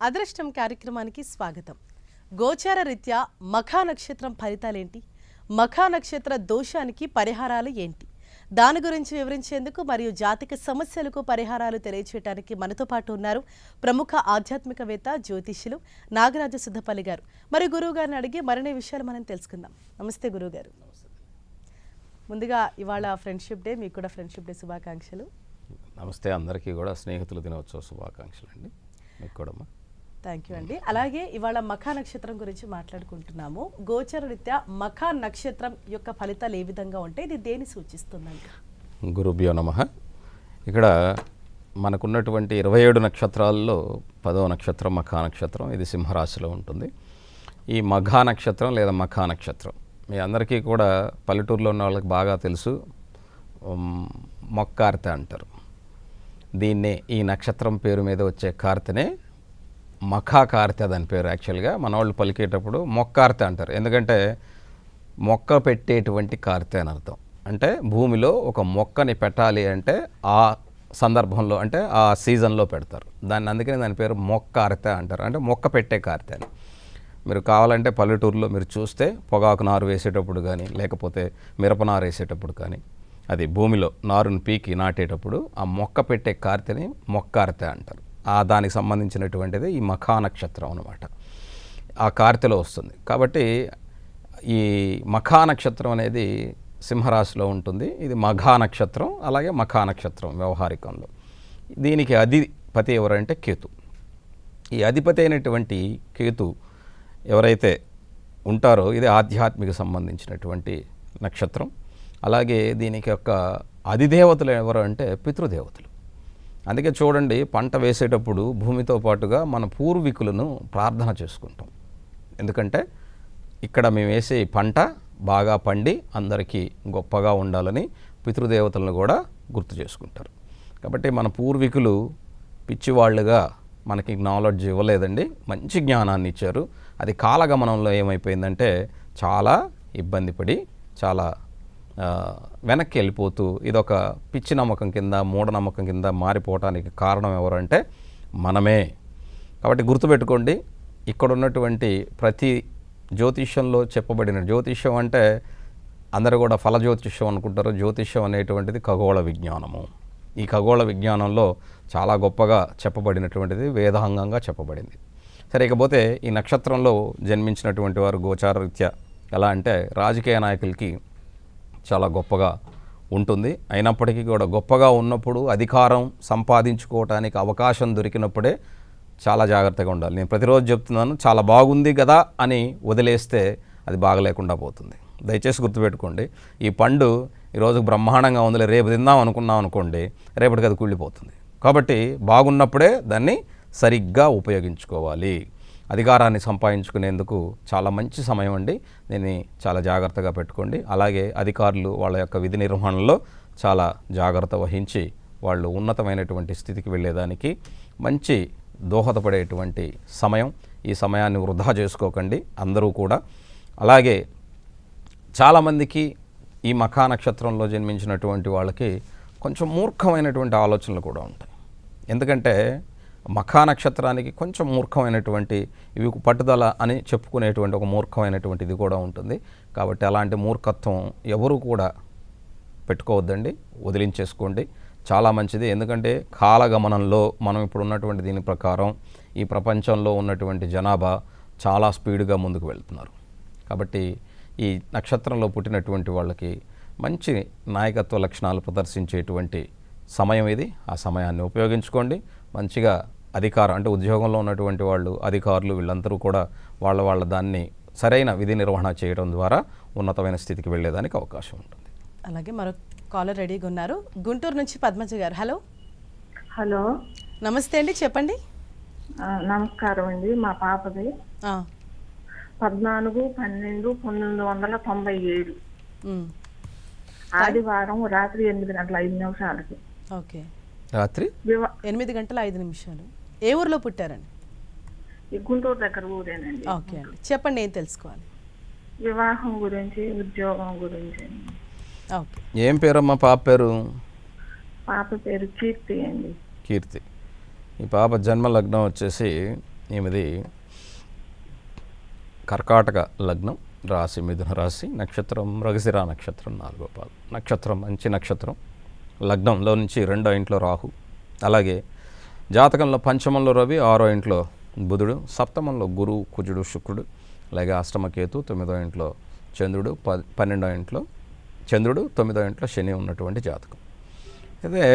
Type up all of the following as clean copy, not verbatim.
అదృష్టం కార్యక్రమానికి స్వాగతం. గోచార రీత్యా మఖా నక్షత్రం ఫలితాలేంటి, మఖా నక్షత్ర దోషానికి పరిహారాలు ఏంటి, దాని గురించి వివరించేందుకు మరియు జాతక సమస్యలకు పరిహారాలు తెలియచేయడానికి మనతో పాటు ఉన్నారు ప్రముఖ ఆధ్యాత్మికవేత్త జ్యోతిష్యులు నాగరాజ సుద్దపల్లి గారు. మరి గురువు గారిని అడిగి మరిన్ని విషయాలు మనం తెలుసుకుందాం. నమస్తే గురువు గారు. ముందుగా ఇవాళ ఫ్రెండ్షిప్ డే, మీకు కూడా ఫ్రెండ్షిప్ డే శుభాకాంక్షలు. నమస్తే, అందరికీ కూడా స్నేహితుల దినోత్సవ శుభాకాంక్షలు అండి. మీకు కూడా థ్యాంక్ యూ అండి. అలాగే ఇవాళ మఖా నక్షత్రం గురించి మాట్లాడుకుంటున్నాము. గోచర రీత్యా మఖా నక్షత్రం యొక్క ఫలితాలు ఏ విధంగా ఉంటాయి, ఇది దేని సూచిస్తుందండి? గురుభ్యో నమః. ఇక్కడ మనకున్నటువంటి 27 నక్షత్రాల్లో 10వ నక్షత్రం మఖా నక్షత్రం. ఇది సింహరాశిలో ఉంటుంది. ఈ మఘా నక్షత్రం లేదా మఖా నక్షత్రం మీ అందరికీ కూడా పల్లెటూరులో ఉన్న వాళ్ళకి బాగా తెలుసు. మొక్కార్తె అంటారు దీన్నే. ఈ నక్షత్రం పేరు మీద వచ్చే కార్తెనే మఖా కార్తె దాని పేరు. యాక్చువల్గా మన వాళ్ళు పలికేటప్పుడు మొక్కార్తె అంటారు. ఎందుకంటే మొక్క పెట్టేటువంటి కార్తె అని అర్థం. అంటే భూమిలో ఒక మొక్కని పెట్టాలి అంటే ఆ సందర్భంలో, అంటే ఆ సీజన్లో పెడతారు దాన్ని. అందుకని దాని పేరు మొక్కార్తె అంటారు, అంటే మొక్క పెట్టే కార్తె అని. మీరు కావాలంటే పల్లెటూరులో మీరు చూస్తే పొగాకు నారు వేసేటప్పుడు కానీ, లేకపోతే మిరప నారు వేసేటప్పుడు కానీ, అది భూమిలో నారును పీకి నాటేటప్పుడు ఆ మొక్క పెట్టే కార్తెని మొక్కార్తె అంటారు. దానికి సంబంధించినటువంటిది ఈ మఖా నక్షత్రం అన్నమాట. ఆ కార్తెలో వస్తుంది. కాబట్టి ఈ మఖా నక్షత్రం అనేది సింహరాశిలో ఉంటుంది. ఇది మఘా నక్షత్రం, అలాగే మఖా నక్షత్రం వ్యవహారికంలో. దీనికి అధిపతి ఎవరంటే కేతు. ఈ అధిపతి అయినటువంటి కేతు ఎవరైతే ఉంటారో ఇది ఆధ్యాత్మిక సంబంధించినటువంటి నక్షత్రం. అలాగే దీనికి యొక్క అధిదేవతలు ఎవరు అంటే పితృదేవతలు. అందుకే చూడండి, పంట వేసేటప్పుడు భూమితో పాటుగా మన పూర్వీకులను ప్రార్థన చేసుకుంటాం. ఎందుకంటే ఇక్కడ మేము వేసే పంట బాగా పండి అందరికీ గొప్పగా ఉండాలని పితృదేవతలను కూడా గుర్తు చేసుకుంటారు. కాబట్టి మన పూర్వీకులు పిచ్చివాళ్ళుగా మనకి నాలెడ్జ్ ఇవ్వలేదండి, మంచి జ్ఞానాన్ని ఇచ్చారు. అది కాలగమనంలో ఏమైపోయిందంటే చాలా ఇబ్బంది పడి చాలా వెనక్కి వెళ్ళిపోతూ ఇదొక పిచ్చి నమ్మకం కింద, మూఢనమ్మకం కింద మారిపోవటానికి కారణం ఎవరంటే మనమే. కాబట్టి గుర్తుపెట్టుకోండి, ఇక్కడ ఉన్నటువంటి ప్రతి జ్యోతిష్యంలో చెప్పబడిన, జ్యోతిష్యం అంటే అందరూ కూడా ఫల జ్యోతిష్యం అనుకుంటారు. జ్యోతిష్యం అనేటువంటిది ఖగోళ విజ్ఞానము. ఈ ఖగోళ విజ్ఞానంలో చాలా గొప్పగా చెప్పబడినటువంటిది, వేదాంగంగా చెప్పబడింది. సరే, ఇకపోతే ఈ నక్షత్రంలో జన్మించినటువంటి వారు గోచార రీత్యా ఎలా అంటే రాజకీయ నాయకులకి చాలా గొప్పగా ఉంటుంది. అయినప్పటికీ కూడా గొప్పగా ఉన్నప్పుడు అధికారం సంపాదించుకోవటానికి అవకాశం దొరికినప్పుడే చాలా జాగ్రత్తగా ఉండాలి. నేను ప్రతిరోజు చెప్తున్నాను, చాలా బాగుంది కదా అని వదిలేస్తే అది బాగలేకుండా పోతుంది. దయచేసి గుర్తుపెట్టుకోండి, ఈ పండు ఈరోజు బ్రహ్మాండంగా ఉందిలే, రేపు తిందాం అనుకున్నాం అనుకోండి, రేపటికి అది కుళ్ళిపోతుంది. కాబట్టి బాగున్నప్పుడే దాన్ని సరిగ్గా ఉపయోగించుకోవాలి. అధికారాన్ని సంపాదించుకునేందుకు చాలా మంచి సమయం అండి. దీన్ని చాలా జాగ్రత్తగా పెట్టుకోండి. అలాగే అధికారులు వాళ్ళ యొక్క విధి నిర్వహణలో చాలా జాగ్రత్త వహించి వాళ్ళు ఉన్నతమైనటువంటి స్థితికి వెళ్ళేదానికి మంచి దోహదపడేటువంటి సమయం. ఈ సమయాన్ని వృధా చేసుకోకండి అందరూ కూడా. అలాగే చాలామందికి ఈ మఖా నక్షత్రంలో జన్మించినటువంటి వాళ్ళకి కొంచెం మూర్ఖమైనటువంటి ఆలోచనలు కూడా ఉంటాయి. ఎందుకంటే మఖా నక్షత్రానికి కొంచెం మూర్ఖమైనటువంటి, ఇవి పట్టుదల అని చెప్పుకునేటువంటి ఒక మూర్ఖమైనటువంటి ఇది కూడా ఉంటుంది. కాబట్టి అలాంటి మూర్ఖత్వం ఎవరు కూడా పెట్టుకోవద్దండి, వదిలించేసుకోండి. చాలా మంచిది. ఎందుకంటే కాలగమనంలో మనం ఇప్పుడు ఉన్నటువంటి దీని ప్రకారం ఈ ప్రపంచంలో ఉన్నటువంటి జనాభా చాలా స్పీడ్గా ముందుకు వెళ్తున్నారు. కాబట్టి ఈ నక్షత్రంలో పుట్టినటువంటి వాళ్ళకి మంచి నాయకత్వ లక్షణాలు ప్రదర్శించేటువంటి సమయం ఇది. ఆ సమయాన్ని ఉపయోగించుకోండి. మంచిగా అధికారం, అంటే ఉద్యోగంలో ఉన్నటువంటి వాళ్ళు, అధికారులు, వీళ్ళందరూ కూడా వాళ్ళ దాన్ని సరైన విధి నిర్వహణ చేయడం ద్వారా ఉన్నతమైన స్థితికి వెళ్ళేదానికి అవకాశం ఉంటుంది. అలాగే మరో కాలర్ రెడీగా ఉన్నారు. గుంటూరు నుంచి పద్మజ గారు. హలో. హలో, నమస్తే అండి, చెప్పండి. నమస్కారం అండి. మా పాపది 14/12/1997 ఆదివారం రాత్రి 8:05 ఓకే, రాత్రి 8:05. ఏ ఊర్లో పుట్టారండి? గుంటూరు దగ్గర ఊరేనండి. ఓకే అండి, చెప్పండి, ఏం తెలుసుకోవాలి? వివాహం గురించి, ఉద్యోగం గురించి. ఓకే. ఏం పేరమ్మా పాప పేరు? పాప పేరు కీర్తి అండి. కీర్తి. ఈ పాప జన్మ లగ్నం వచ్చేసి ఈమెది కర్కాటక లగ్నం, రాశి మిథున రాశి, నక్షత్రం మృగశిర నక్షత్రం 4వ పాదం. నక్షత్రం మంచి నక్షత్రం. లగ్నంలో నుంచి 2వ ఇంట్లో రాహు, అలాగే జాతకంలో పంచమంలో రవి, 6వ ఇంట్లో బుధుడు, సప్తమంలో గురువు కుజుడు శుక్రుడు, అలాగే అష్టమకేతు, 9వ ఇంట్లో చంద్రుడు, 12వ ఇంట్లో చంద్రుడు, 9వ ఇంట్లో శని ఉన్నటువంటి జాతకం. అయితే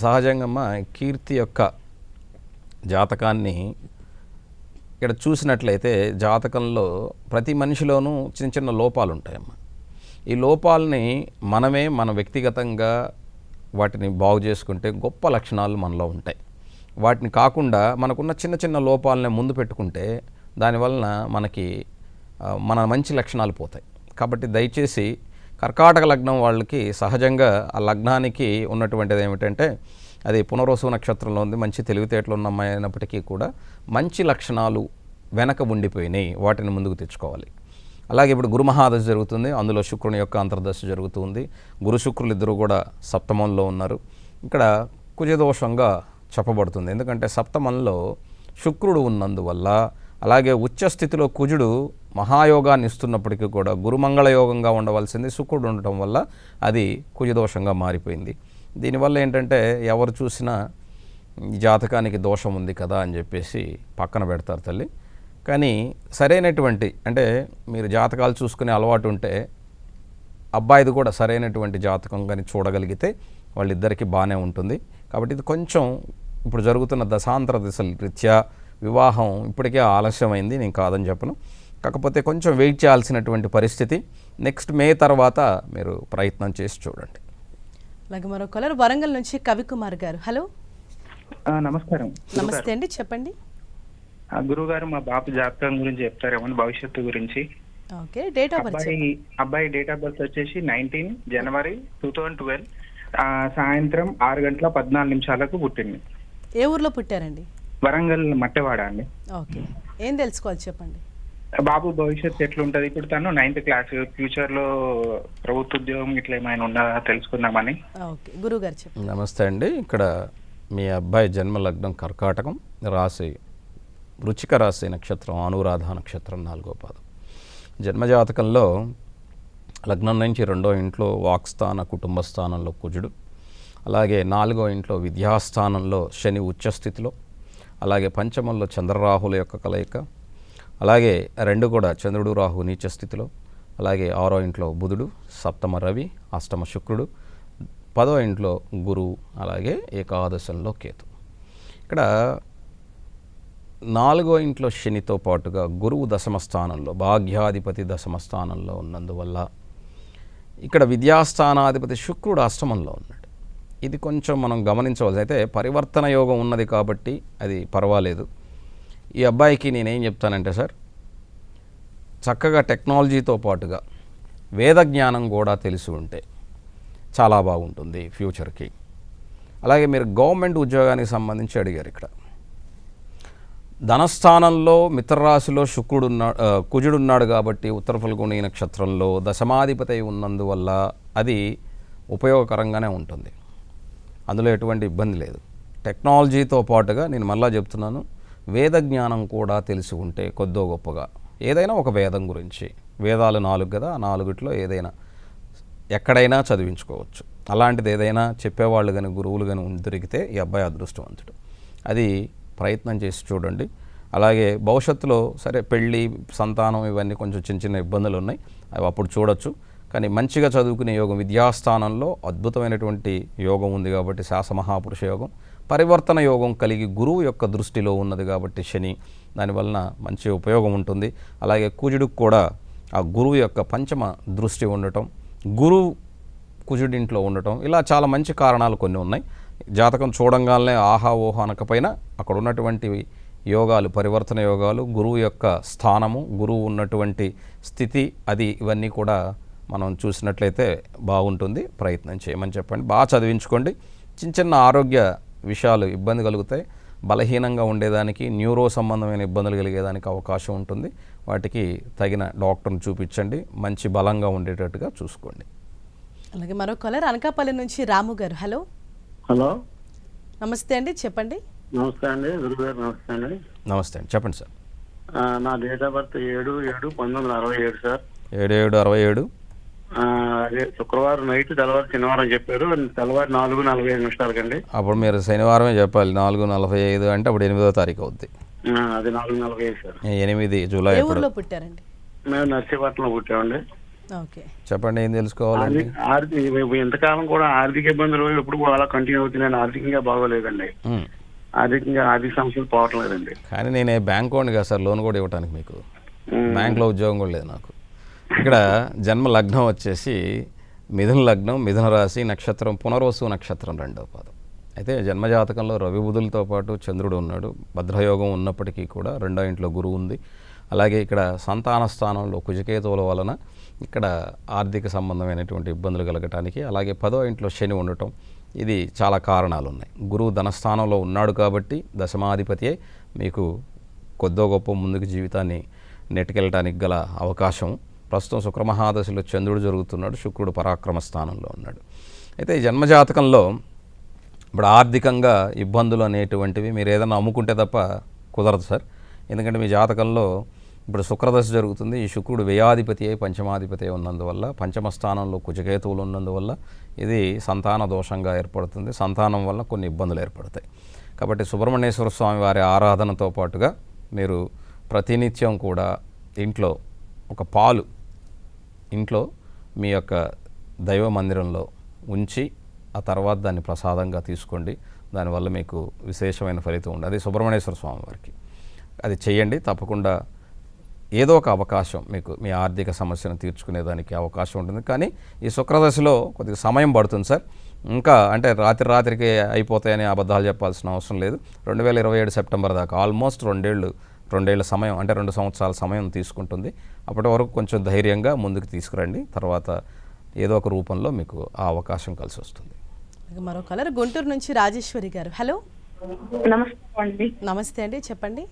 సహజంగా కీర్తి యొక్క జాతకాన్ని ఇక్కడ చూసినట్లయితే జాతకంలో ప్రతి మనిషిలోనూ చిన్న చిన్న లోపాలు ఉంటాయమ్మా. ఈ లోపాలని మనమే మన వ్యక్తిగతంగా వాటిని బాగు చేసుకుంటే గొప్ప లక్షణాలు మనలో ఉంటాయి. వాటిని కాకుండా మనకున్న చిన్న చిన్న లోపాలని ముందు పెట్టుకుంటే దానివలన మనకి మన మంచి లక్షణాలు పోతాయి. కాబట్టి దయచేసి కర్కాటక లగ్నం వాళ్ళకి సహజంగా ఆ లగ్నానికి ఉన్నటువంటిది ఏమిటంటే అది పునర్వసు నక్షత్రంలో ఉంది, మంచి తెలివితేటలు ఉన్న అమ్మాయి అయినప్పటికీ కూడా మంచి లక్షణాలు వెనక ఉండిపోయినాయి, వాటిని ముందుకు తెచ్చుకోవాలి. అలాగే ఇప్పుడు గురు మహాదశ జరుగుతుంది, అందులో శుక్రుని యొక్క అంతర్దశ జరుగుతుంది. గురు శుక్రులు ఇద్దరు కూడా సప్తమంలో ఉన్నారు. ఇక్కడ కుజదోషంగా చెప్పబడుతుంది, ఎందుకంటే సప్తమంలో శుక్రుడు ఉన్నందువల్ల, అలాగే ఉచ్చస్థితిలో కుజుడు మహాయోగాన్ని ఇస్తున్నప్పటికీ కూడా గురుమంగళ యోగంగా ఉండవలసింది శుక్రుడు ఉండటం వల్ల అది కుజదోషంగా మారిపోయింది. దీనివల్ల ఏంటంటే ఎవరు చూసినా ఈ జాతకానికి దోషం ఉంది కదా అని చెప్పేసి పక్కన పెడతారు తల్లి. కానీ సరైనటువంటి అంటే మీరు జాతకాలు చూసుకునే అలవాటు ఉంటే అబ్బాయిది కూడా సరైనటువంటి జాతకం కానీ చూడగలిగితే వాళ్ళిద్దరికీ బాగానే ఉంటుంది. కాబట్టి ఇది కొంచెం ఇప్పుడు జరుగుతున్న దశాంతర దిశల రీత్యా వివాహం ఇప్పటికే ఆలస్యమైంది, నేను కాదని చెప్పను. కాకపోతే కొంచెం వెయిట్ చేయాల్సినటువంటి పరిస్థితి. నెక్స్ట్ మే తర్వాత మీరు ప్రయత్నం చేసి చూడండి. అలాగే మరో కలర్ వరంగల్ నుంచి కవికుమార్ గారు. హలో, నమస్కారం. నమస్తే అండి, చెప్పండి. గురువు గారు, మా బాబు జాతకం గురించి చెప్తారేమో, భవిష్యత్తు గురించి. Okay, date of birth. అబ్బాయి డేట్ ఆఫ్ బర్త్ వచ్చేసి 19 జనవరి 2012 సాయంత్రం 6:14 పుట్టింది. ఏ ఊర్లో పుట్టారండి? వరంగల్ మట్టెవాడ అండి. ఓకే, ఏం తెలుసుకోవాలి చెప్పండి. బాబు భవిష్యత్తు ఎట్లుంటది? ఇప్పుడు తను 9th క్లాస్, ఫ్యూచర్ లో ప్రభుత్వ ఉద్యోగం ఇట్లా ఏమైనా ఉన్నదా తెలుసుకుందామని. ఓకే, గురువు గారు చెప్పండి. నమస్తే అండి. ఇక్కడ మీ అబ్బాయి జన్మ లగ్నం కర్కాటకం, రాశి వృచ్చిక రాశి, నక్షత్రం అనురాధ నక్షత్రం 4వ పాదం. జన్మజాతకంలో లగ్నం నుంచి 2వ ఇంట్లో వాక్స్థాన కుటుంబ స్థానంలో కుజుడు, అలాగే 4వ ఇంట్లో విద్యాస్థానంలో శని ఉచ్చస్థితిలో, అలాగే పంచమంలో చంద్రరాహుల యొక్క కలయిక, అలాగే 2 కూడా చంద్రుడు రాహు నీచ స్థితిలో, అలాగే 6వ ఇంట్లో బుధుడు, సప్తమ రవి, అష్టమ శుక్రుడు, 10వ ఇంట్లో గురువు, అలాగే ఏకాదశంలో కేతు. ఇక్కడ 4వ ఇంట్లో శనితో పాటుగా గురువు దశమ స్థానంలో, భాగ్యాధిపతి దశమ స్థానంలో ఉన్నందువల్ల ఇక్కడ విద్యాస్థానాధిపతి శుక్రుడు అష్టమంలో ఉన్నాడు. ఇది కొంచెం మనం గమనించవలసి, అయితే పరివర్తన యోగం ఉన్నది కాబట్టి అది పర్వాలేదు. ఈ అబ్బాయికి నేనేం చెప్తానంటే సార్, చక్కగా టెక్నాలజీతో పాటుగా వేద జ్ఞానం కూడా తెలిసి ఉంటే చాలా బాగుంటుంది ఫ్యూచర్కి. అలాగే మీరు గవర్నమెంట్ ఉద్యోగానికి సంబంధించి అడిగారు. ఇక్కడ ధనస్థానంలో మిత్రరాశిలో కుజుడు ఉన్నాడు కాబట్టి ఉత్తర ఫల్గుని నక్షత్రంలో దశమాధిపతి ఉన్నందువల్ల అది ఉపయోగకరంగానే ఉంటుంది, అందులో ఎటువంటి ఇబ్బంది లేదు. టెక్నాలజీతో పాటుగా నేను మళ్ళా చెప్తున్నాను, వేద జ్ఞానం కూడా తెలిసి ఉంటే కొద్దో గొప్పగా ఏదైనా ఒక వేదం గురించి, వేదాలు 4 కదా, ఆ 4 ఏదైనా ఎక్కడైనా చదివించుకోవచ్చు. అలాంటిది ఏదైనా చెప్పేవాళ్ళు కానీ గురువులు కానీ దొరికితే ఈ అబ్బాయి అదృష్టవంతుడు. అది ప్రయత్నం చేసి చూడండి. అలాగే భవిష్యత్తులో సరే పెళ్ళి, సంతానం ఇవన్నీ కొంచెం చిన్న చిన్న ఇబ్బందులు ఉన్నాయి, అవి అప్పుడు చూడొచ్చు. కానీ మంచిగా చదువుకునే యోగం విద్యాస్థానంలో అద్భుతమైనటువంటి యోగం ఉంది కాబట్టి శాసమహాపురుష యోగం, పరివర్తన యోగం కలిగి గురువు యొక్క దృష్టిలో ఉన్నది కాబట్టి శని, దానివలన మంచి ఉపయోగం ఉంటుంది. అలాగే కుజుడికి కూడా ఆ గురువు యొక్క పంచమ దృష్టి ఉండటం, గురువు కుజుడింట్లో ఉండటం, ఇలా చాలా మంచి కారణాలు కొన్ని ఉన్నాయి. జాతకం చూడంగానే ఆహా ఓహో అనకపోయినా అక్కడ ఉన్నటువంటి యోగాలు, పరివర్తన యోగాలు, గురువు యొక్క స్థానము, గురువు ఉన్నటువంటి స్థితి, అది ఇవన్నీ కూడా మనం చూసినట్లయితే బాగుంటుంది. ప్రయత్నం చేయమని చెప్పండి. బాగా చదివించుకోండి. చిన్న చిన్న ఆరోగ్య విషయాలు ఇబ్బంది కలుగుతాయి, బలహీనంగా ఉండేదానికి, న్యూరో సంబంధమైన ఇబ్బందులు కలిగేదానికి అవకాశం ఉంటుంది. వాటికి తగిన డాక్టర్ని చూపించండి, మంచి బలంగా ఉండేటట్టుగా చూసుకోండి. అలాగే మరో కాలర్ అనకాపల్లి నుంచి రాము గారు. హలో, హలో, నమస్తే అండి, చెప్పండి. నమస్తే అండి, గురుగారు నమస్తే అండి. నమస్తే అండి, చెప్పండి సార్. నా డేట్ ఆఫ్ బర్త్ 7/7/1967 సార్. 7767. అదే శుక్రవారం నైట్, తెల్లవారు శనివారం చెప్పారు. తెల్లవారు 4:45 అప్పుడు మీరు శనివారమే చెప్పాలి. 4:45 అంటే అప్పుడు 8వ తారీఖు అవుద్ది. అది 4:45 సార్. 8 జూలై. ఏ ఊర్లో పుట్టారండి? మేము నర్సీపట్నంలో పుట్టామండి. ఓకే, చెప్పండి, ఏం తెలుసుకోవాలండి? ఇంతకాలం కూడా ఆర్థిక ఇబ్బందులు ఎప్పుడు కూడా అలా కంటిన్యూ అవుతున్నాయండి. ఆర్థికంగా బాగోలేదండి. ఆర్థిక సమస్యలు పోవటం లేదండి. కానీ నేను బ్యాంక్ వాడిని కదా సార్, లోన్ కూడా ఇవ్వడానికి. మీకు బ్యాంక్లో ఉద్యోగం కూడా లేదు నాకు. ఇక్కడ జన్మ లగ్నం వచ్చేసి మిథున లగ్నం, మిథున రాశి, నక్షత్రం పునర్వసు నక్షత్రం 2వ పాదం. అయితే జన్మజాతకంలో రవి బుధులతో పాటు చంద్రుడు ఉన్నాడు. భద్రయోగం ఉన్నప్పటికీ కూడా 2వ ఇంట్లో గురువు ఉంది. అలాగే ఇక్కడ సంతాన స్థానంలో కుజకేతువుల వలన ఇక్కడ ఆర్థిక సంబంధమైనటువంటి ఇబ్బందులు కలగటానికి, అలాగే 10వ ఇంట్లో శని ఉండటం, ఇది చాలా కారణాలు ఉన్నాయి. గురువు ధనస్థానంలో ఉన్నాడు కాబట్టి దశమాధిపతియే మీకు కొద్దో గొప్ప ముందుకు జీవితాన్ని నెట్టుకెళ్ళటానికి గల అవకాశం. ప్రస్తుతం శుక్రమహాదశలో చంద్రుడు జరుగుతున్నాడు, శుక్రుడు పరాక్రమ స్థానంలో ఉన్నాడు. అయితే ఈ జన్మజాతకంలో ఇప్పుడు ఆర్థికంగా ఇబ్బందులు అనేటువంటివి మీరు ఏదైనా అమ్ముకుంటే తప్ప కుదరదు సార్. ఎందుకంటే మీ జాతకంలో ఇప్పుడు శుక్రదశ జరుగుతుంది. ఈ శుక్రుడు వ్యయాధిపతి అయి పంచమాధిపతి ఉన్నందువల్ల, పంచమ స్థానంలో కుజకేతువులు ఉన్నందువల్ల ఇది సంతాన దోషంగా ఏర్పడుతుంది. సంతానం వల్ల కొన్ని ఇబ్బందులు ఏర్పడతాయి. కాబట్టి సుబ్రహ్మణ్యేశ్వర స్వామి వారి ఆరాధనతో పాటుగా మీరు ప్రతినిత్యం కూడా ఇంట్లో ఒక పాలు ఇంట్లో మీ యొక్క దైవ మందిరంలో ఉంచి ఆ తర్వాత దాన్ని ప్రసాదంగా తీసుకోండి. దానివల్ల మీకు విశేషమైన ఫలితం ఉంది. అది సుబ్రహ్మణ్యేశ్వర స్వామి వారికి అది చేయండి. తప్పకుండా ఏదో ఒక అవకాశం మీకు మీ ఆర్థిక సమస్యను తీర్చుకునేదానికి అవకాశం ఉంటుంది. కానీ ఈ శుక్రదశలో కొద్దిగా సమయం పడుతుంది సార్. ఇంకా అంటే రాత్రికి అయిపోతాయని అబద్ధాలు చెప్పాల్సిన అవసరం లేదు. 2027 సెప్టెంబర్ దాకా ఆల్మోస్ట్ రెండేళ్ల సమయం, అంటే 2 సంవత్సరాల సమయం తీసుకుంటుంది. అప్పటి వరకు కొంచెం ధైర్యంగా ముందుకు తీసుకురండి. తర్వాత ఏదో ఒక రూపంలో మీకు ఆ అవకాశం కలిసి వస్తుంది. మరో కలర్ గుంటూరు నుంచి రాజేశ్వరి గారు. హలో, నమస్తే అండి. నమస్తే అండి, చెప్పండి.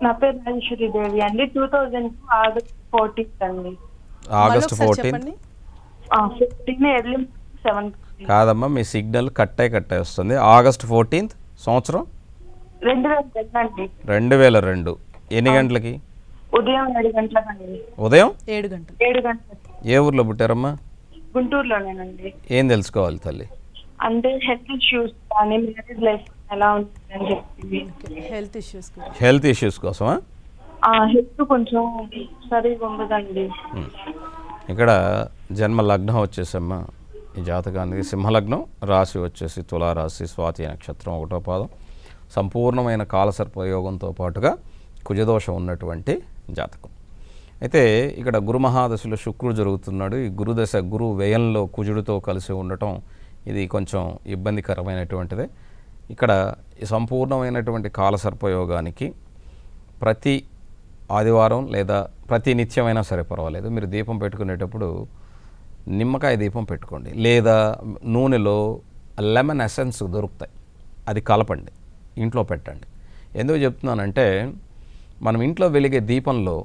నా పేరు రాజేశ్వరి దేవి అండి. 2002 ఆగస్ట్ 14 అండి. ఆగస్ట్ మరొకసారి 14 చెప్పండి. 15 ఎర్లీ 7. కాదమ్మా, మీ సిగ్నల్ కట్టే వస్తుంది. ఆగస్ట్ 14 సంవత్సరం 2002 అండి. 2002. ఎన్ని గంటలకి? ఉదయం 7 గంటలకండి. ఉదయం 7 గంటలు. 7 గంటలకు. ఏ ఊర్లో పుట్టారమ్మా? గుంటూరులోనేనండి. ఏం తెలుసుకోవాలి తల్లి? అంటే హెల్త్ ఇష్యూస్ కానీ మ్యారేజ్ లైఫ్ ఎలా ఉంటుందని చెప్పి. Health issues. హెల్త్ ఇష్యూస్ కోసమా? హెల్త్ కొంచెం సరిగా ఉండదండి. ఇక్కడ జన్మ లగ్నం వచ్చేసమ్మా ఈ జాతకానికి సింహలగ్నం, రాశి వచ్చేసి తులారాశి, స్వాతి నక్షత్రం 1వ పాదం, సంపూర్ణమైన కాలసర్పయోగంతో పాటుగా కుజదోషం ఉన్నటువంటి జాతకం. అయితే ఇక్కడ గురు మహాదశలో శుక్రుడు జరుగుతున్నాడు. ఈ గురుదశ గురు వ్యయంలో కుజుడితో కలిసి ఉండటం ఇది కొంచెం ఇబ్బందికరమైనటువంటిదే. ఇక్కడ ఈ సంపూర్ణమైనటువంటి కాలసర్పయోగానికి ప్రతి ఆదివారం లేదా ప్రతి నిత్యమైనా సరే పర్వాలేదు, మీరు దీపం పెట్టుకునేటప్పుడు నిమ్మకాయ దీపం పెట్టుకోండి, లేదా నూనెలో లెమన్ ఎసెన్స్ దొరుకుతాయి, అది కలపండి, ఇంట్లో పెట్టండి. ఎందుకు చెప్తున్నానంటే మనం ఇంట్లో వెలిగే దీపంలో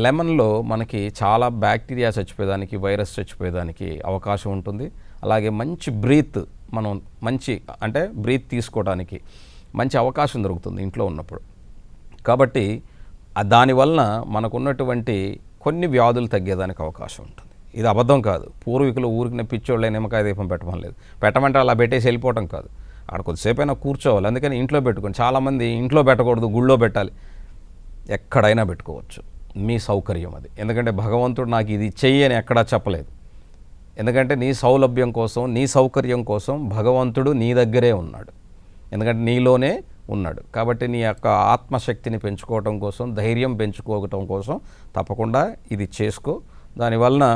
లెమన్లో మనకి చాలా బ్యాక్టీరియా చచ్చిపోయేదానికి, వైరస్ చచ్చిపోయేదానికి అవకాశం ఉంటుంది. అలాగే మంచి బ్రీత్, మనం మంచి అంటే బ్రీత్ తీసుకోవడానికి మంచి అవకాశం దొరుకుతుంది ఇంట్లో ఉన్నప్పుడు. కాబట్టి దానివలన మనకున్నటువంటి కొన్ని వ్యాధులు తగ్గేదానికి అవకాశం ఉంటుంది. ఇది అబద్ధం కాదు. పూర్వీకులు ఊరికి పిచ్చోళ్ళే నిమ్మకాయ దీపం పెట్టమని లేదు. పెట్టమంటే అలా పెట్టేసి వెళ్ళిపోవటం కాదు, అక్కడ కొద్దిసేపు అయినా కూర్చోవాలి. అందుకని ఇంట్లో పెట్టుకోండి. చాలామంది ఇంట్లో పెట్టకూడదు, గుళ్ళో పెట్టాలి. ఎక్కడైనా పెట్టుకోవచ్చు, మీ సౌకర్యం అది. ఎందుకంటే భగవంతుడు నాకు ఇది చెయ్యి అని ఎక్కడా చెప్పలేదు. ఎందుకంటే నీ సౌలభ్యం కోసం, నీ సౌకర్యం కోసం భగవంతుడు నీ దగ్గరే ఉన్నాడు. ఎందుకంటే నీలోనే ఉన్నాడు. కాబట్టి నీ యొక్క ఆత్మశక్తిని పెంచుకోవటం కోసం, ధైర్యం పెంచుకోవటం కోసం తప్పకుండా ఇది చేసుకో. దానివలన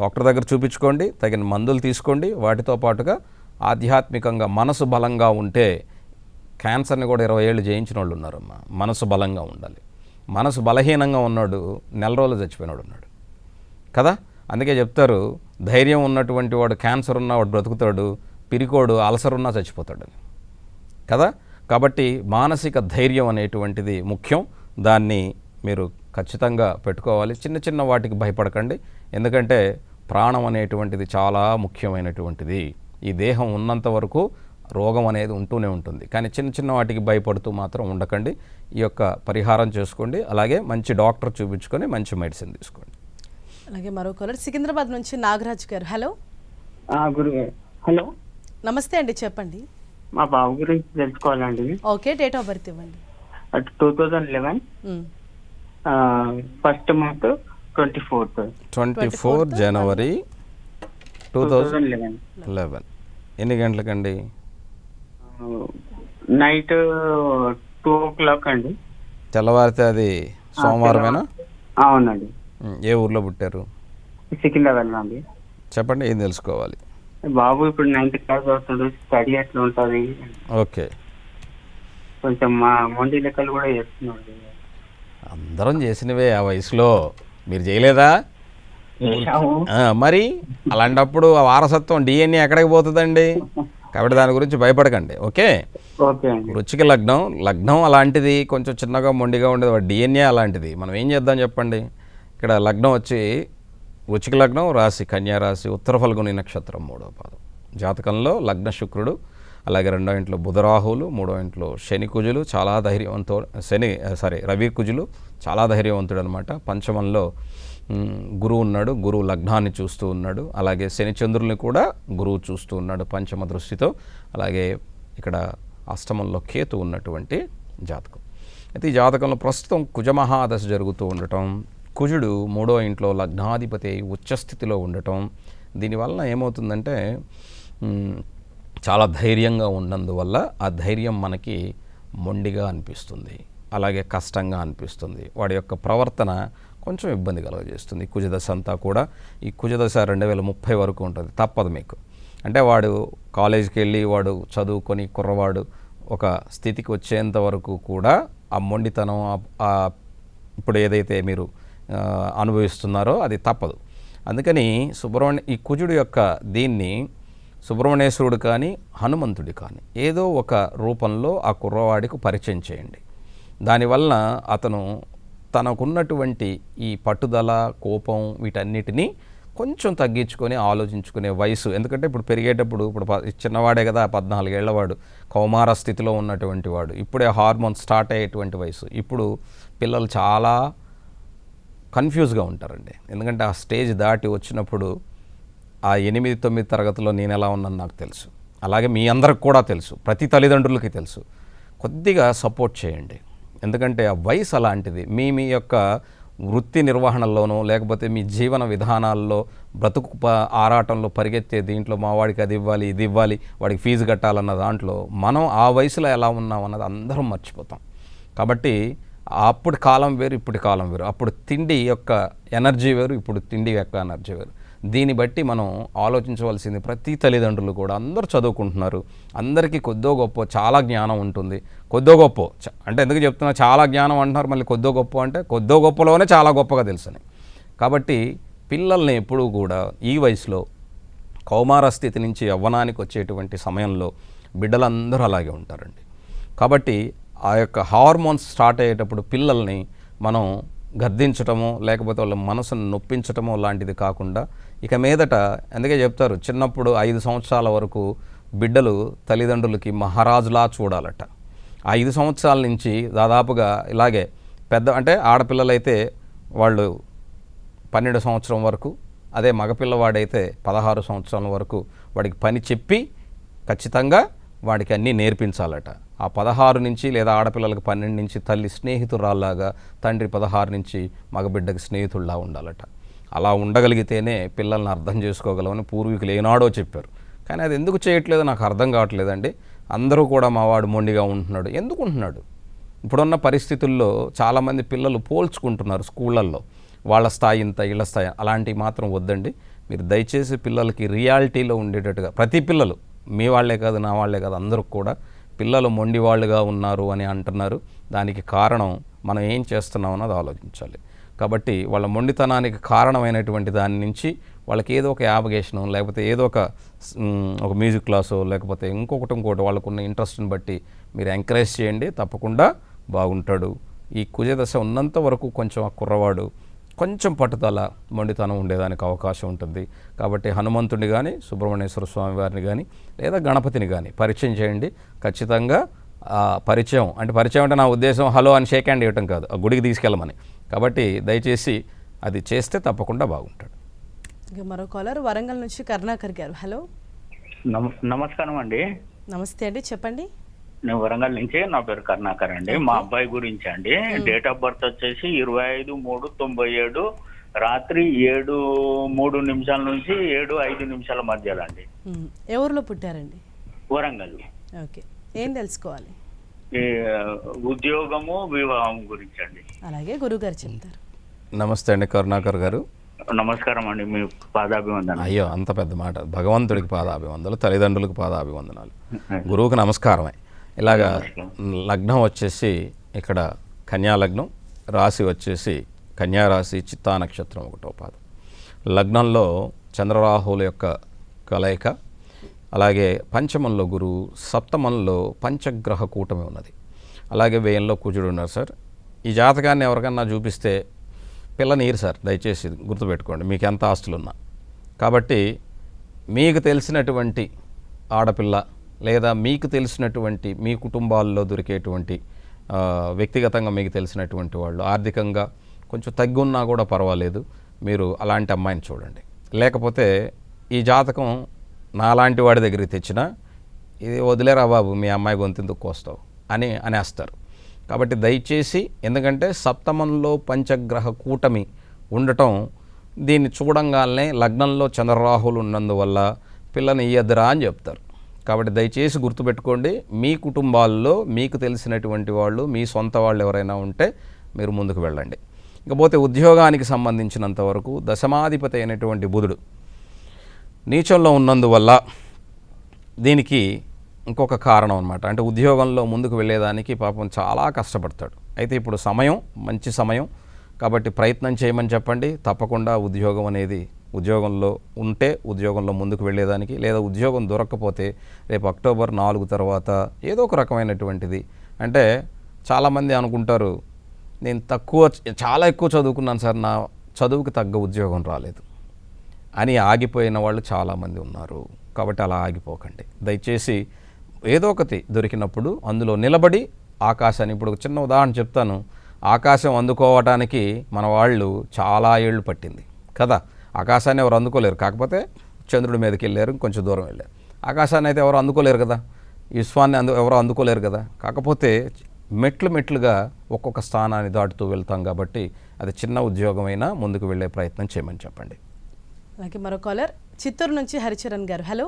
డాక్టర్ దగ్గర చూపించుకోండి, తగిన మందులు తీసుకోండి. వాటితో పాటుగా ఆధ్యాత్మికంగా మనసు బలంగా ఉంటే, క్యాన్సర్ని కూడా 20 ఏళ్ళు జయించిన వాళ్ళు ఉన్నారమ్మా. మనసు బలంగా ఉండాలి. మనసు బలహీనంగా ఉన్నాడు నెల రోజులు చచ్చిపోయినాడు ఉన్నాడు కదా. అందుకే చెప్తారు, ధైర్యం ఉన్నటువంటి వాడు క్యాన్సర్ ఉన్నవాడు బ్రతుకుతాడు, పిరికోడు అల్సర్ ఉన్నా చచ్చిపోతాడని కదా. కాబట్టి మానసిక ధైర్యం అనేటువంటిది ముఖ్యం. దాన్ని మీరు ఖచ్చితంగా పెట్టుకోవాలి. చిన్న చిన్న వాటికి భయపడకండి. ఎందుకంటే ప్రాణం అనేటువంటిది చాలా ముఖ్యమైనటువంటిది. ఈ దేహం ఉన్నంత వరకు రోగం అనేది ఉంటూనే ఉంటుంది. కానీ చిన్న చిన్న వాటికి భయపడుతూ మాత్రం ఉండకండి. ఈ యొక్క పరిహారం చేసుకోండి. అలాగే మంచి డాక్టర్ చూపించుకొని మంచి మెడిసిన్ తీసుకోండి. అలాగే మరో కాలర్ సికింద్రాబాద్ నుంచి నాగరాజ్ గారు. హలో, గురుగారు. హలో, నమస్తే అండి, చెప్పండి. మా బాబు గురించి తెలుసుకోవాలండి. ఓకే, డేట్ ఆఫ్ బర్త్ ఇవ్వండి. 2011 ఫస్ట్ మంత్ 24 జనవరి 2011. ఎన్ని గంటలకండి? నైట్ 2 o'clock అండి. తెల్లవారితే అది సోమవారమేనా? అవునండి. ఏ ఊర్లో పుట్టారు? సికింద్రాబాద్ అండి. చెప్పండి, ఏం తెలుసుకోవాలి? బాబు ఇప్పుడు 9th క్లాస్ అవుతుంది. స్టడీ ఎట్లా ఉంటుంది? ఓకే, కొంచెం మా మొండి లెక్కలు కూడా చేస్తున్నాడు. అందరం చేసినవే ఆ వయసులో, మీరు చేయలేదా? మరి అలాంటప్పుడు ఆ వారసత్వం DNA ఎక్కడికి పోతుందండి? కాబట్టి దాని గురించి భయపడకండి. ఓకే, ఓకే అండి. వృశ్చిక లగ్నం అలాంటిది, కొంచెం చిన్నగా మొండిగా ఉండేది, వాడి DNA అలాంటిది. మనం ఏం చేద్దాం చెప్పండి? ఇక్కడ లగ్నం వచ్చి వృశ్చిక లగ్నం, రాశి కన్యా రాశి, ఉత్తర ఫల్గుని నక్షత్రం 3వ పాదం. జాతకంలో లగ్న శుక్రుడు, అలాగే 2వ ఇంట్లో బుధరాహువులు, 3వ ఇంట్లో శని కుజులు, చాలా రవి కుజులు చాలా ధైర్యవంతుడు అనమాట. పంచమంలో గురువు ఉన్నాడు, గురువు లగ్నాన్ని చూస్తూ ఉన్నాడు. అలాగే శని చంద్రుల్ని కూడా గురువు చూస్తూ ఉన్నాడు పంచమ దృష్టితో. అలాగే ఇక్కడ అష్టమంలో కేతు ఉన్నటువంటి జాతకం. అయితే ఈ జాతకంలో ప్రస్తుతం కుజమహాదశ జరుగుతూ ఉండటం, కుజుడు 3వ ఇంట్లో లగ్నాధిపతి ఉచ్చస్థితిలో ఉండటం, దీనివల్ల ఏమవుతుందంటే చాలా ధైర్యంగా ఉన్నందువల్ల ఆ ధైర్యం మనకి మొండిగా అనిపిస్తుంది, అలాగే కష్టంగా అనిపిస్తుంది. వాడి యొక్క ప్రవర్తన కొంచెం ఇబ్బంది కలుగజేస్తుంది. కుజదశ అంతా కూడా ఈ కుజదశ 2030 వరకు ఉంటుంది. తప్పదు మీకు. అంటే వాడు కాలేజీకి వెళ్ళి వాడు చదువుకొని కుర్రవాడు ఒక స్థితికి వచ్చేంత వరకు కూడా ఆ మొండితనం ఇప్పుడు ఏదైతే మీరు అనుభవిస్తున్నారో అది తప్పదు. అందుకని ఈ కుజుడు యొక్క దీన్ని సుబ్రహ్మణ్యేశ్వరుడు కానీ హనుమంతుడి కానీ ఏదో ఒక రూపంలో ఆ కుర్రవాడికి పరిచయం చేయండి. దానివల్ల అతను తనకున్నటువంటి ఈ పట్టుదల, కోపం వీటన్నిటినీ కొంచెం తగ్గించుకొని ఆలోచించుకునే వయసు. ఎందుకంటే ఇప్పుడు పెరిగేటప్పుడు ఇప్పుడు చిన్నవాడే కదా, 14 ఏళ్లవాడు, కౌమార స్థితిలో ఉన్నటువంటి వాడు, ఇప్పుడే హార్మోన్ స్టార్ట్ అయ్యేటువంటి వయసు. ఇప్పుడు పిల్లలు చాలా కన్ఫ్యూజ్గా ఉంటారండి. ఎందుకంటే ఆ స్టేజ్ దాటి వచ్చినప్పుడు ఆ 8-9 తరగతిలో నేను ఎలా ఉన్నాను నాకు తెలుసు, అలాగే మీ అందరికి కూడా తెలుసు, ప్రతి తల్లిదండ్రులకి తెలుసు. కొద్దిగా సపోర్ట్ చేయండి. ఎందుకంటే ఆ వయసు అలాంటిది. మీ యొక్క వృత్తి నిర్వహణలోనో లేకపోతే మీ జీవన విధానాల్లో బ్రతుకు ఆరాటంలో పరిగెత్తే దీంట్లో మా వాడికి అది ఇవ్వాలి, ఇది ఇవ్వాలి, వాడికి ఫీజు కట్టాలన్న దాంట్లో మనం ఆ వయసులో ఎలా ఉన్నాం అన్నది అందరం మర్చిపోతాం. కాబట్టి అప్పుడు కాలం వేరు, ఇప్పుడు కాలం వేరు. అప్పుడు తిండి యొక్క ఎనర్జీ వేరు, ఇప్పుడు తిండి యొక్క ఎనర్జీ వేరు. దీన్ని బట్టి మనం ఆలోచించవలసింది ప్రతి తల్లిదండ్రులు కూడా అందరూ చదువుకుంటున్నారు, అందరికీ కొద్దో గొప్ప చాలా జ్ఞానం ఉంటుంది. కొద్దో గొప్ప అంటే ఎందుకు చెప్తున్నా, చాలా జ్ఞానం అంటున్నారు, మళ్ళీ కొద్దో గొప్ప అంటే కొద్దో గొప్పలోనే చాలా గొప్పగా తెలుసుని. కాబట్టి పిల్లల్ని ఎప్పుడూ కూడా ఈ వయసులో కౌమార స్థితి నుంచి యవ్వనానికి వచ్చేటువంటి సమయంలో బిడ్డలందరూ అలాగే ఉంటారండి. కాబట్టి ఆ యొక్క హార్మోన్స్ స్టార్ట్ అయ్యేటప్పుడు పిల్లల్ని మనం గద్దించటమో లేకపోతే వాళ్ళ మనసును నొప్పించటమో లాంటిది కాకుండా ఇక మీదట, అందుకే చెప్తారు చిన్నప్పుడు 5 సంవత్సరాల వరకు బిడ్డలు తల్లిదండ్రులకి మహారాజులా చూడాలట. ఆ 5 సంవత్సరాల నుంచి దాదాపుగా ఇలాగే అంటే ఆడపిల్లలైతే వాళ్ళు 12 సంవత్సరం వరకు, అదే మగపిల్లవాడైతే 16 సంవత్సరాల వరకు వాడికి పని చెప్పి ఖచ్చితంగా వాడికి అన్నీ నేర్పించాలట. ఆ 16 నుంచి లేదా ఆడపిల్లలకు 12 నుంచి తల్లి స్నేహితురాల్లాగా, తండ్రి 16 నుంచి మగబిడ్డకి స్నేహితుల్లా ఉండాలట. అలా ఉండగలిగితేనే పిల్లల్ని అర్థం చేసుకోగలమని పూర్వీకులు ఏనాడో చెప్పారు. కానీ అది ఎందుకు చేయట్లేదో నాకు అర్థం కావట్లేదండి. అందరూ కూడా మా వాడు మొండిగా ఉంటున్నాడు. ఎందుకు ఉంటున్నాడు? ఇప్పుడున్న పరిస్థితుల్లో చాలామంది పిల్లలు పోల్చుకుంటున్నారు స్కూళ్ళల్లో, వాళ్ళ స్థాయి ఇంత, వీళ్ళ స్థాయి. అలాంటివి మాత్రం వద్దండి. మీరు దయచేసి పిల్లలకి రియాలిటీలో ఉండేటట్టుగా, ప్రతి పిల్లలు మీ వాళ్ళే కాదు, నా వాళ్ళే కాదు, అందరూ కూడా పిల్లలు మొండి వాళ్ళుగా ఉన్నారు అని అంటున్నారు. దానికి కారణం మనం ఏం చేస్తున్నాం అన్నది ఆలోచించాలి. కాబట్టి వాళ్ళ మొండితనానికి కారణమైనటువంటి దాని నుంచి వాళ్ళకి ఏదో ఒక యావగేషను లేకపోతే ఏదో ఒక మ్యూజిక్ క్లాసో లేకపోతే ఇంకొకటి వాళ్ళకున్న ఇంట్రెస్ట్ని బట్టి మీరు ఎంకరేజ్ చేయండి. తప్పకుండా బాగుంటాడు. ఈ కుజదశ ఉన్నంత వరకు కొంచెం ఆ కుర్రవాడు కొంచెం పట్టుదల మొండితనం ఉండేదానికి అవకాశం ఉంటుంది. కాబట్టి హనుమంతుడిని కానీ సుబ్రహ్మణ్యేశ్వర స్వామి వారిని కానీ లేదా గణపతిని కానీ పరిచయం చేయండి. ఖచ్చితంగా పరిచయం అంటే నా ఉద్దేశం హలో అని షేక్ హ్యాండ్ ఇవ్వటం కాదు, ఆ గుడికి తీసుకెళ్ళమని. కాబట్టి దయచేసి అది చేస్తే తప్పకుండా బాగుంటాడు. ఇక మరో కాలర్ వరంగల్ నుంచి కరుణాకర్ గారు. హలో, నమస్కారం అండి. నమస్తే అండి, చెప్పండి. నేను వరంగల్ నుంచి, నా పేరు కరుణాకర్ అండి. మా అబ్బాయి గురించి అండి. డేట్ ఆఫ్ బర్త్ వచ్చేసి 25/3/97 రాత్రి 7:03 నుంచి 7:05 మధ్యలో అండి. ఏ ఊర్లో పుట్టారండి? వరంగల్. ఓకే, ఏం తెలుసుకోవాలి? ఈ ఉద్యోగము వివాహం గురించి అండి. అలాగే గురుగారు చెప్తారు. నమస్తే అండి కరుణాకర్ గారు. నమస్కారం అండి, మీ పాదాభివందనాలు. అయ్యో అంత పెద్ద మాట, భగవంతుడికి పాదాభివందనాలు, తల్లిదండ్రులకు పాదాభివందనాలు, గురువుకి నమస్కారమే. ఇలాగా లగ్నం వచ్చేసి ఇక్కడ కన్యా లగ్నం, రాశి వచ్చేసి కన్యా రాశి, చిత్తా నక్షత్రం 1వ పాదం. లగ్నంలో చంద్రరాహుల యొక్క కలయిక, అలాగే పంచమంలో గురువు, సప్తమంలో పంచగ్రహ కూటమి ఉన్నది, అలాగే వ్యయంలో కుజుడు ఉన్నారు సార్. ఈ జాతకాన్ని ఎవరికన్నా చూపిస్తే పిల్లనీరు సార్, దయచేసి గుర్తుపెట్టుకోండి, మీకు ఎంత ఆస్తులున్నా. కాబట్టి మీకు తెలిసినటువంటి ఆడపిల్ల లేదా మీకు తెలిసినటువంటి మీ కుటుంబాల్లో దొరికేటువంటి వ్యక్తిగతంగా మీకు తెలిసినటువంటి వాళ్ళు ఆర్థికంగా కొంచెం తగ్గున్నా కూడా పర్వాలేదు, మీరు అలాంటి అమ్మాయిని చూడండి. లేకపోతే ఈ జాతకం నాలాంటి వాడి దగ్గరికి తెచ్చినా ఇది వదిలేరా బాబు, మీ అమ్మాయి గొంతెందుకు కోస్తావు అని అనేస్తారు. కాబట్టి దయచేసి, ఎందుకంటే సప్తమంలో పంచగ్రహ కూటమి ఉండటం, దీన్ని చూడంగానే లగ్నంలో చంద్రరాహులు ఉన్నందువల్ల పిల్లని ఇయ్యద్దురా అని చెప్తారు. కాబట్టి దయచేసి గుర్తుపెట్టుకోండి, మీ కుటుంబాల్లో మీకు తెలిసినటువంటి వాళ్ళు, మీ సొంత వాళ్ళు ఎవరైనా ఉంటే మీరు ముందుకు వెళ్ళండి. ఇకపోతే ఉద్యోగానికి సంబంధించినంత వరకు దశమాధిపతి అయినటువంటి బుధుడు నీచంలో ఉన్నందువల్ల దీనికి ఇంకొక కారణం అనమాట. అంటే ఉద్యోగంలో ముందుకు వెళ్ళేదానికి పాపం చాలా కష్టపడతాడు. అయితే ఇప్పుడు సమయం మంచి సమయం కాబట్టి ప్రయత్నం చేయమని చెప్పండి. తప్పకుండా ఉద్యోగం అనేది, ఉద్యోగంలో ఉంటే ఉద్యోగంలో ముందుకు వెళ్ళేదానికి, లేదా ఉద్యోగం దొరక్కపోతే రేపు అక్టోబర్ 4 తర్వాత ఏదో ఒక రకమైనటువంటిది. అంటే చాలామంది అనుకుంటారు నేను చాలా ఎక్కువ చదువుకున్నాను సార్, నా చదువుకి తగ్గ ఉద్యోగం రాలేదు అని ఆగిపోయిన వాళ్ళు చాలామంది ఉన్నారు. కాబట్టి అలా ఆగిపోకండి. దయచేసి ఏదో ఒకటి దొరికినప్పుడు అందులో నిలబడి ఆకాశాన్ని, ఇప్పుడు ఒక చిన్న ఉదాహరణ చెప్తాను. ఆకాశం అందుకోవటానికి మన వాళ్ళు చాలా ఏళ్ళు పట్టింది కదా. ఆకాశాన్ని ఎవరు అందుకోలేరు, కాకపోతే చంద్రుడి మీదకి వెళ్ళారు, కొంచెం దూరం వెళ్ళారు. ఆకాశాన్ని అయితే ఎవరు అందుకోలేరు కదా, విశ్వాన్ని ఎవరు అందుకోలేరు కదా. కాకపోతే మెట్లుగా ఒక్కొక్క స్థానాన్ని దాటుతూ వెళ్తాం కాబట్టి అది చిన్న ఉద్యోగమైనా ముందుకు వెళ్ళే ప్రయత్నం చేయమని చెప్పండి. అలాగే మరో కాలర్ చిత్తూరు నుంచి హరిచరణ్ గారు. హలో.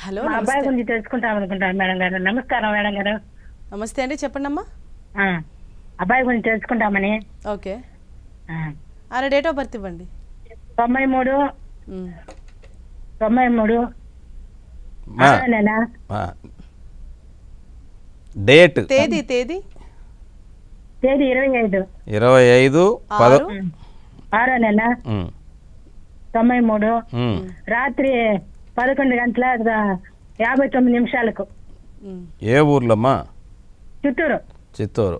హలో, మా అబ్బాయి గురించి తెలుసుకుంటాం అనుకుంటాను మేడం గారు. నమస్కారం మేడం గారు. నమస్తే అండి, చెప్పండి అమ్మా. అబ్బాయి గురించి తెలుసుకుంటామని. ఓకే, ఆయన డేట్ ఆఫ్ బర్త్ ఇవ్వండి. 93 నెల, డేట్, తేదీ 25 6 నెల 93 రాత్రి 11:59 ఏ ఊర్లోమ్మా? చిత్తూరు.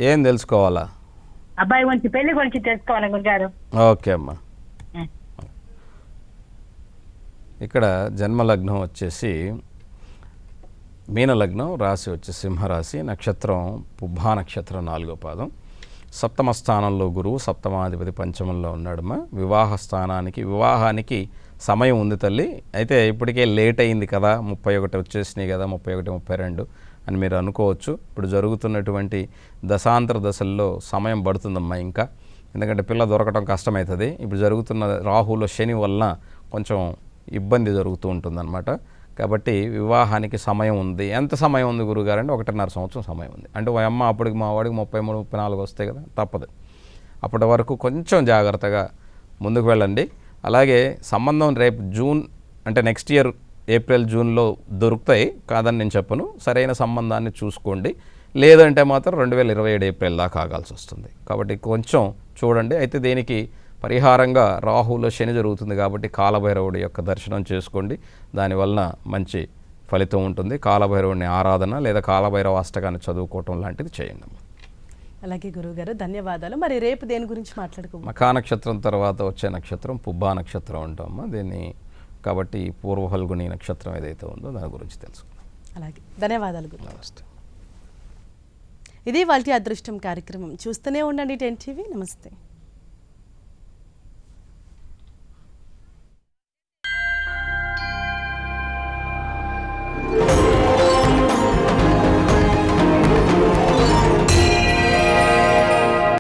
ఏం తెలుసుకోవాలా? అబ్బాయి గురించి, పెళ్లి గురించి తెలుసుకోవాలి గురుగారు. ఓకే అమ్మా. ఇక్కడ జన్మలగ్నం వచ్చేసి మీనలగ్నం, రాశి వచ్చి సింహరాశి, నక్షత్రం పుబ్బా నక్షత్రం 4వ పాదం. సప్తమ స్థానంలో గురువు, సప్తమాధిపతి పంచమంలో ఉన్నాడమ్మా. వివాహానికి సమయం ఉంది తల్లి. అయితే ఇప్పటికే లేట్ అయింది కదా, 31 వచ్చేసినాయి కదా, 31, 32 అని మీరు అనుకోవచ్చు. ఇప్పుడు జరుగుతున్నటువంటి దశాంతర దశల్లో సమయం పడుతుందమ్మా ఇంకా, ఎందుకంటే పిల్ల దొరకటం కష్టమవుతుంది. ఇప్పుడు జరుగుతున్న రాహులో శని వలన కొంచెం ఇబ్బంది జరుగుతూ ఉంటుందన్నమాట. కాబట్టి వివాహానికి సమయం ఉంది. ఎంత సమయం ఉంది గురుగారు అంటే 1.5 సంవత్సరం సమయం ఉంది. అంటే అమ్మ అప్పటికి మా వాడికి 33, 34 వస్తాయి కదా, తప్పదు. అప్పటి వరకు కొంచెం జాగ్రత్తగా ముందుకు వెళ్ళండి. అలాగే సంబంధం రేపు జూన్ అంటే నెక్స్ట్ ఇయర్ ఏప్రిల్, జూన్లో దొరుకుతాయి, కాదని నేను చెప్పను. సరైన సంబంధాన్ని చూసుకోండి. లేదంటే మాత్రం 2027 ఏప్రిల్ దాకా ఆగాల్సి వస్తుంది. కాబట్టి కొంచెం చూడండి. అయితే దీనికి పరిహారంగా రాహులో శని జరుగుతుంది కాబట్టి కాలభైరవుడి యొక్క దర్శనం చేసుకోండి. దానివల్ల మంచి ఫలితం ఉంటుంది. కాలభైరవుడిని ఆరాధన లేదా కాలభైరవ అష్టకాన్ని చదువుకోవటం లాంటిది చేయండి. అలాగే గురువుగారు ధన్యవాదాలు. మరి రేపు దేని గురించి మాట్లాడుకోవాలి? మఖా నక్షత్రం తర్వాత వచ్చే నక్షత్రం పుబ్బా నక్షత్రం అంటామా దీన్ని. కాబట్టి పూర్వ ఫల్గుని నక్షత్రం ఏదైతే ఉందో దాని గురించి తెలుసుకుందాం. అలాగే ధన్యవాదాలు గురు. నమస్తే. ఇది వాళ్ళ అదృష్టం కార్యక్రమం. చూస్తూనే ఉండండి 10 టీవీ. నమస్తే.